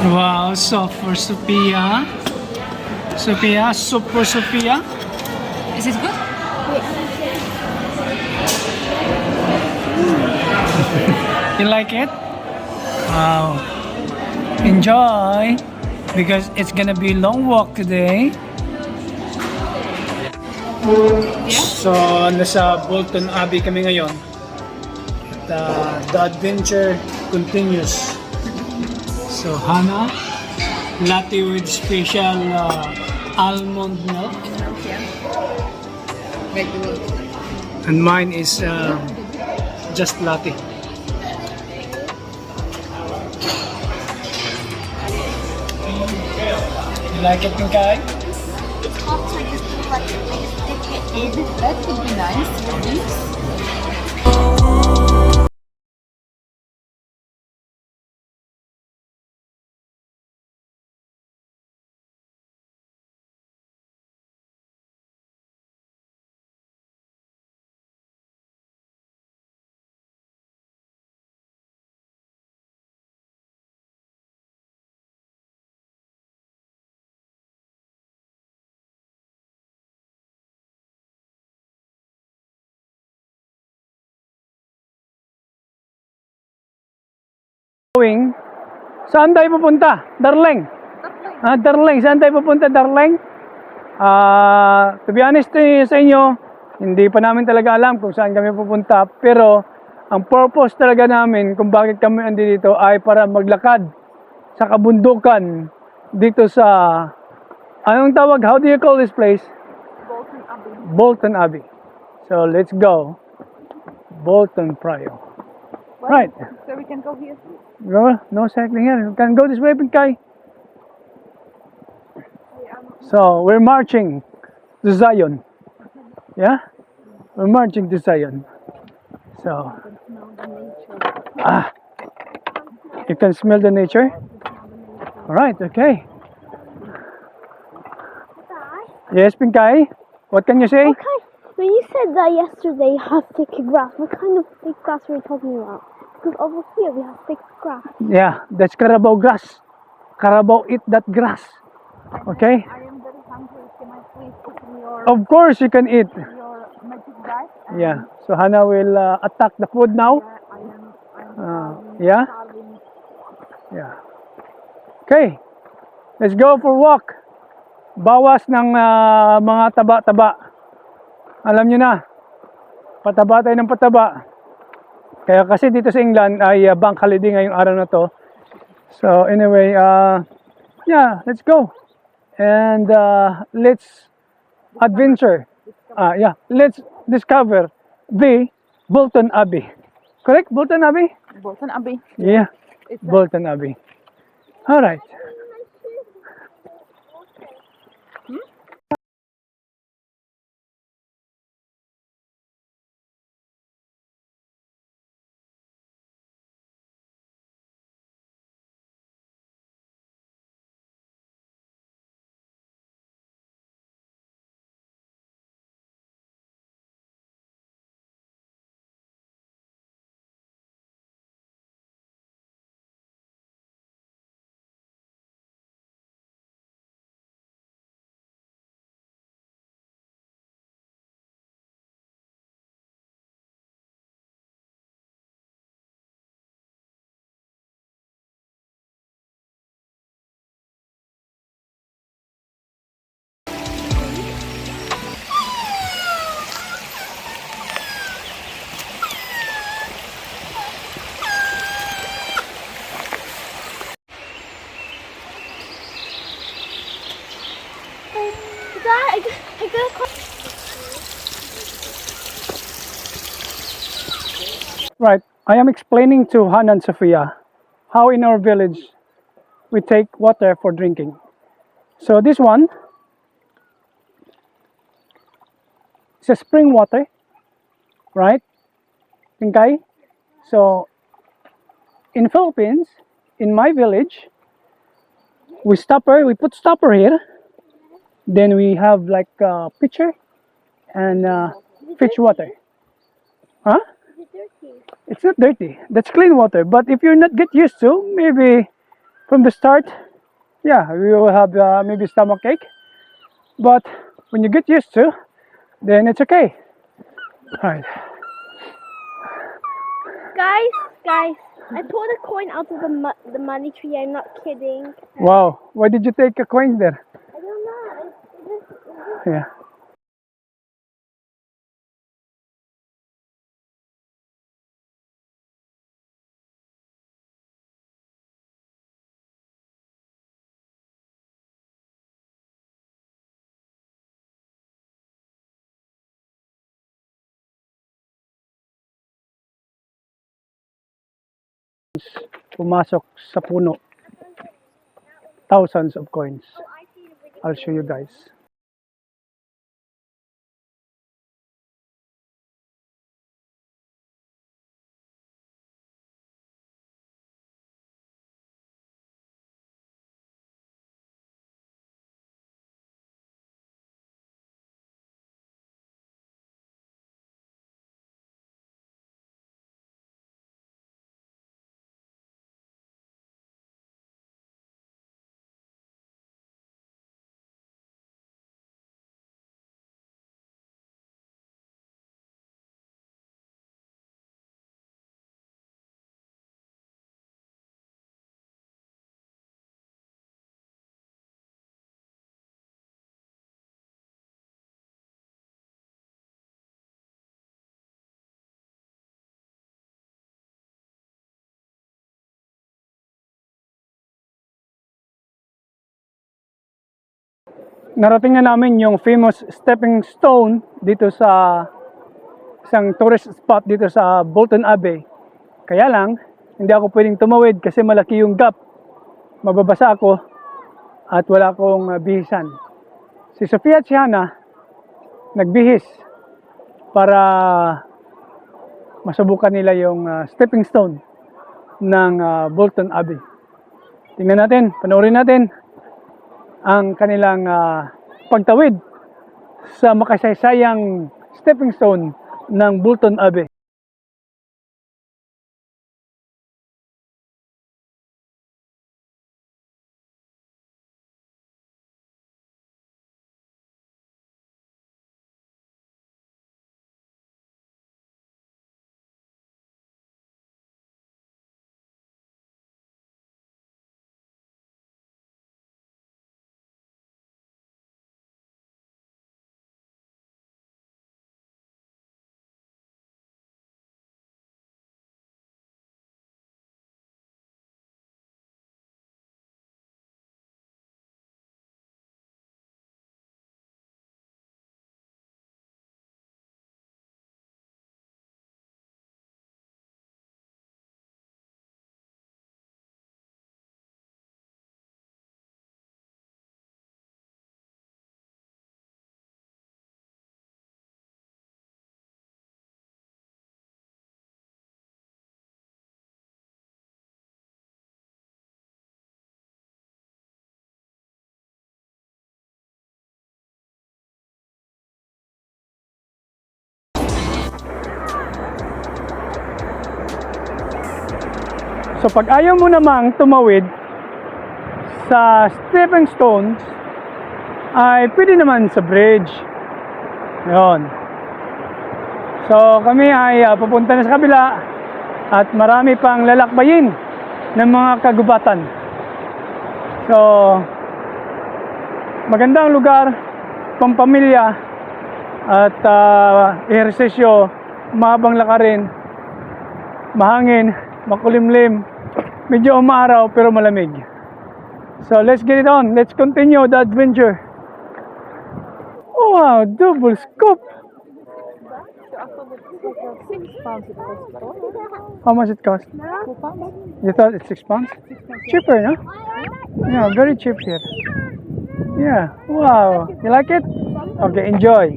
Wow, soft for Sophia. Sophia, soup for Sophia. Is it good? You like it? Wow. Enjoy. Because it's gonna be a long walk today. So, nasa Bolton Abbey kami ngayon. At the adventure continues. So, Hannah, latte with special almond milk. And mine is just latte. You like it, Pinkay? It's hot, so you just do like stick it in. That could be nice. Going. Saan tayo pupunta? Darling. Darling. Saan tayo pupunta, Darling? To be honest sa inyo, hindi pa namin talaga alam kung saan kami pupunta. Pero, ang purpose talaga namin kung bakit kami andito ay para maglakad sa kabundukan dito sa, anong tawag? How do you call this place? Bolton Abbey. Bolton Abbey. So, let's go. Bolton Priory. Right. So we can go here. No cycling here. You can go this way, Pinkay. So, we're marching to Zion. Yeah? We're marching to Zion. So, you can smell the nature? Alright, okay. Yes, Pinkay? What can you say? Okay, when you said that yesterday you have thick grass, what kind of thick grass were you talking about? Because over here we have thick grass. Yeah, that's Carabao grass. Carabao eat that grass. Okay? I am very hungry. Can I please open your Of course you can eat. magic bag? Yeah. So Hannah will attack the food now. Yeah? Yeah. Okay. Let's go for walk. Bawas ng mga taba-taba. Alam nyo na. Pataba tayo ng pataba. Kaya kasi dito sa England ay bank holiday ngayong araw na to. So anyway, yeah, let's go. And let's adventure. Yeah, let's discover the Bolton Abbey. Correct? Bolton Abbey? Bolton Abbey. Yeah, Bolton Abbey. All right. Dad, I got a Right. I am explaining to Hannah and Sophia how in our village we take water for drinking. So this one is a spring water, right? Okay. So in Philippines, in my village, we put stopper here. Then we have like a pitcher and fetch water. Huh? It's not dirty. That's clean water. But if you're not get used to, maybe from the start, yeah, we will have maybe stomach ache. But when you get used to, then it's okay. Right. Guys, I pulled a coin out of the money tree. I'm not kidding. Wow. Why did you take a coin there? I don't know. Yeah. Pumasok sa puno. Thousands of coins. I'll show you guys. Narating na namin yung famous stepping stone dito sa isang tourist spot dito sa Bolton Abbey. Kaya lang, hindi ako pwedeng tumawid kasi malaki yung gap. Mababasa ako at wala akong bihisan. Si Sofia at si Hannah nagbihis para masubukan nila yung stepping stone ng Bolton Abbey. Tingnan natin, panoorin natin ang kanilang pagtawid sa makasaysayang stepping stone ng Bolton Abbey. So pag ayaw mo namang tumawid sa stepping stones, ay pwede naman sa bridge. Yun. So kami ay pupunta na sa kabila at marami pang lalakbayin ng mga kagubatan. So magandang lugar, pampamilya at ehersisyo, mahabang lakarin, mahangin, makulimlim, medyo umaraw pero malamig. So let's get it on. Let's continue the adventure. Wow, double scoop. How much it cost? You thought it's £6? Cheaper, no? Yeah, very cheap here. Yeah, wow. You like it? Okay, enjoy.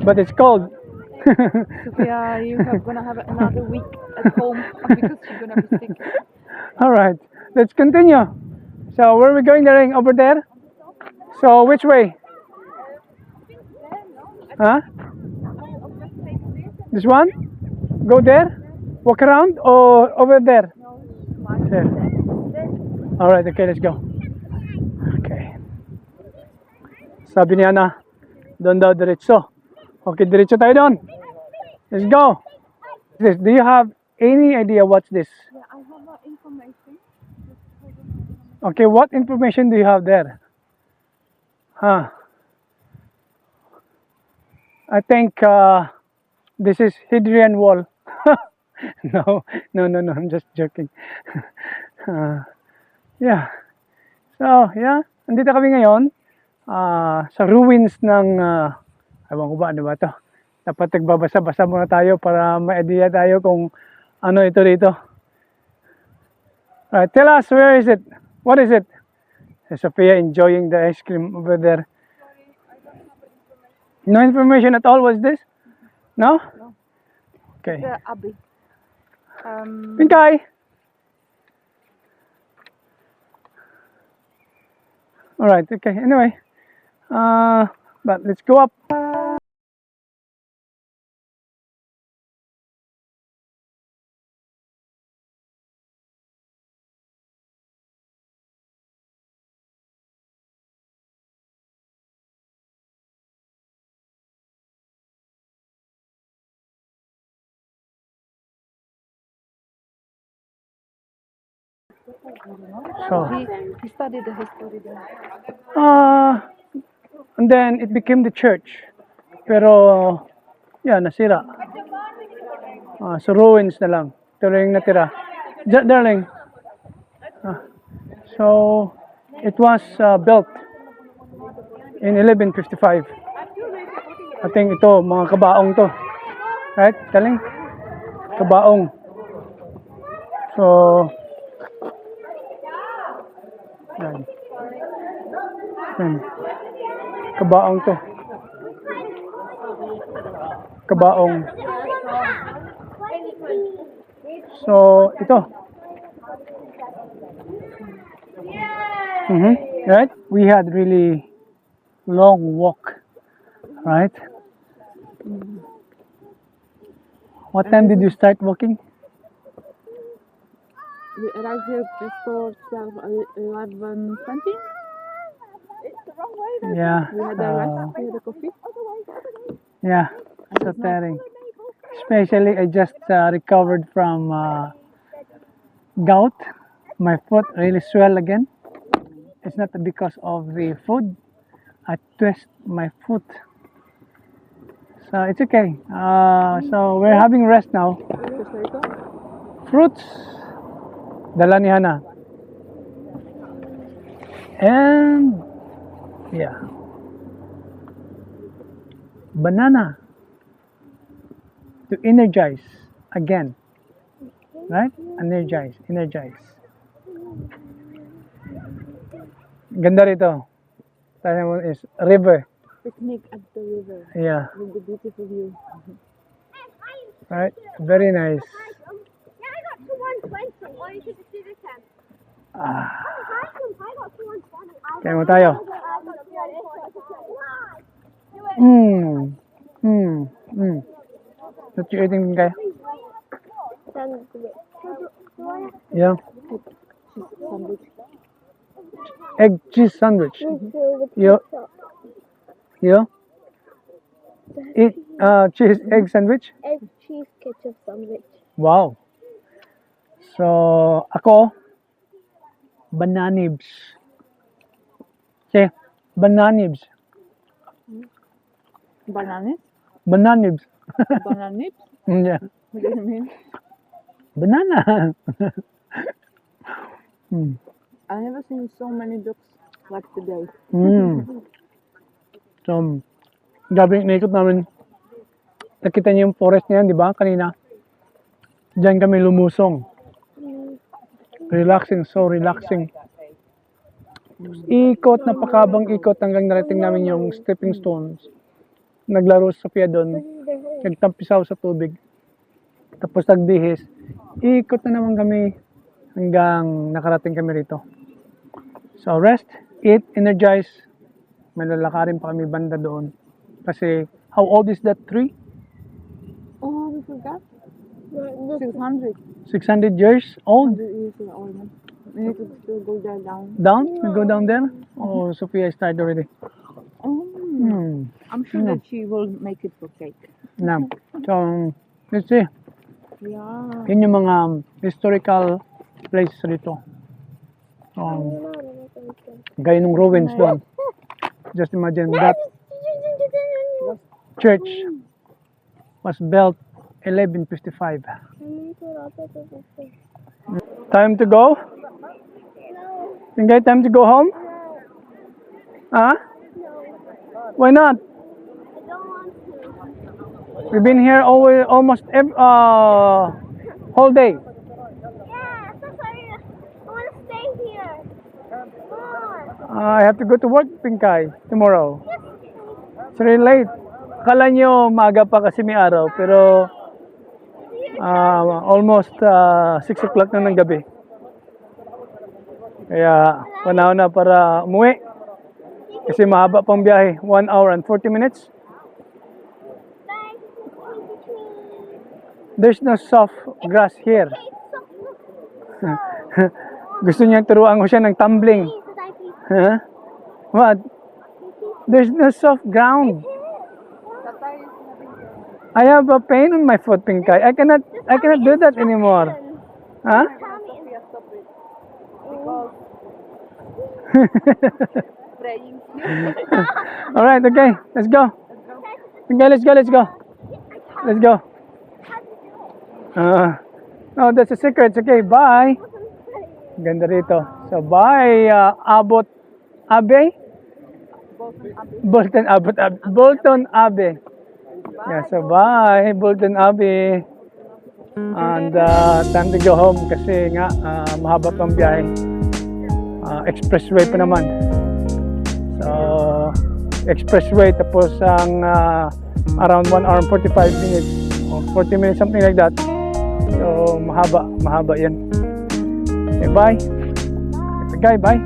But it's cold. Sophia, you have gonna have another week at home because you're gonna be sick. All right, let's continue. So where are we going, Darling? Over there? So which way? Huh? This one? Go there? Walk around or over there? There. Alright, okay, let's go. Okay. Sabi ni Ana, doon daw diretso. Okay, diretso tayo doon. Let's go. Do you have any idea what's this? Yeah, I have information. Okay, what information do you have there? Huh. I think this is Hadrian Wall. No, I'm just joking. Yeah. So, yeah, andito kami ngayon sa ruins ng, ewan ko ba, ano ba to? Dapat nagbabasa-basa muna tayo para ma-idea tayo kung ano ito rito. Alright, tell us, where is it? What is it? Sophia enjoying the ice cream over there. No information at all, was this? No? No. Okay. The Abbey. Pinkay! Alright, okay, anyway. But let's go up. So, He studied the history there. and then it became the church. Pero, yeah, nasira. So ruins na lang. Ito lang yung natira. Darling. So, it was built in 1155. I think ito, mga kabaong to. Right, darling? Kabaong. So, yan. Yan. Kabaong to. Kabaong. So, ito. Right? We had really long walk. Right? What time did you start walking? We arrived here before 11:20. Yeah. We had a rest, we had a coffee. Yeah. So tiring. Especially, I just recovered from gout. My foot really swell again. It's not because of the food. I twist my foot. So it's okay. So we're having rest now. Fruits. Dala ni Hana. And yeah. Banana. To energize again. Right? Energize. Ganda rito. Tayo mo is river. Picnic at the river Yeah. with the beautiful view. Right? Very nice. Yeah, I got 2 120. Or you should just do this time. Ah. I got 2 120. Kaya mo tayo. What you eating, guy? Yeah. Sandwich. Egg cheese sandwich. You eat cheese egg sandwich? Egg cheese ketchup sandwich. Wow. So, ako, bananibs. Okay, bananibs. Bananas? Bananibs. Bananas? Yeah. What do you mean? Banana. I never seen so many ducks like today. So, gabi naikot namin. Nakita niyo yung forest na yan, di ba? Kanina. Diyan kami lumusong. Relaxing, so relaxing. Ikot, napakabang ikot hanggang narating namin yung stepping stones. Naglaro sa Sophia doon. Nagtampisaw sa tubig. Tapos nagbihis. Ikot na naman kami hanggang nakarating kami rito. So rest, eat, energize. May lalakarin pa kami banda doon. Kasi, how old is that tree? Oh, we forgot. 600. 600 years old? 100 years old. We need to still go there down. Down? We go down there? Oh, Sophia is tired already. Oh, I'm sure that she will make it for cake. Yeah. So, let's see. Yeah. Yun yung mga historical places dito. Gaya ng ruins doon. Just imagine that church was built 1155. Time to go? Okay, time to go home? Huh? Why not? We've been here almost whole day. Yeah, so sorry. I want to stay here. Come on. I have to go to work, Pinkay, tomorrow. It's really late. Akala nyo maaga pa kasi may araw, pero almost 6 o'clock na ng gabi. Kaya panahon na para umuwi. Kasi mahaba pang biyahe, 1 hour and 40 minutes. There's no soft grass here. Gusto niyang turuan ko siya ng tumbling. Huh? What? There's no soft ground. I have a pain on my foot, Pinkay. I cannot do that anymore. Huh? Praying. All right, okay. Let's go. Okay, let's go. Let's go. No, that's a secret. Okay, bye. Ganda rito. So, bye, Abe? Bolton Abe. Yeah, so bye, Bolton Abe. And time to go home kasi nga mahaba pang biyahe. Expressway pa naman. So, expressway tapos ang around 1 hour and 45 minutes or 40 minutes, something like that. So, mahaba yan. Okay, bye. Okay, bye.